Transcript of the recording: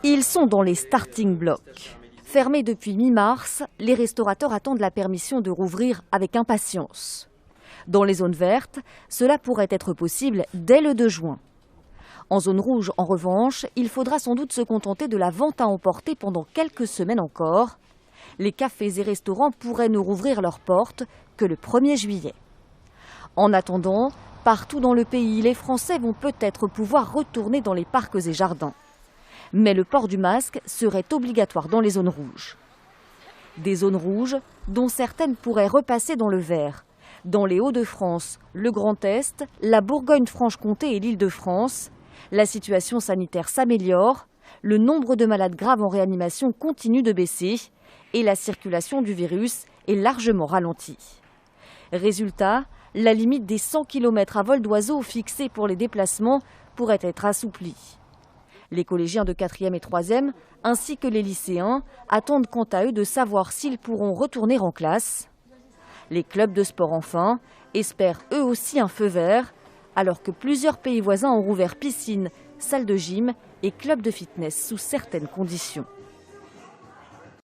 Ils sont dans les starting blocks. Fermés depuis mi-mars, les restaurateurs attendent la permission de rouvrir avec impatience. Dans les zones vertes, cela pourrait être possible dès le 2 juin. En zone rouge, en revanche, il faudra sans doute se contenter de la vente à emporter pendant quelques semaines encore. Les cafés et restaurants pourraient ne rouvrir leurs portes que le 1er juillet. En attendant, partout dans le pays, les Français vont peut-être pouvoir retourner dans les parcs et jardins. Mais le port du masque serait obligatoire dans les zones rouges. Des zones rouges dont certaines pourraient repasser dans le vert. Dans les Hauts-de-France, le Grand Est, la Bourgogne-Franche-Comté et l'Île-de-France, la situation sanitaire s'améliore, le nombre de malades graves en réanimation continue de baisser et la circulation du virus est largement ralentie. Résultat, la limite des 100 km à vol d'oiseau fixée pour les déplacements pourrait être assouplie. Les collégiens de 4e et 3e, ainsi que les lycéens, attendent quant à eux de savoir s'ils pourront retourner en classe. Les clubs de sport, enfin, espèrent eux aussi un feu vert, alors que plusieurs pays voisins ont rouvert piscines, salles de gym et clubs de fitness sous certaines conditions.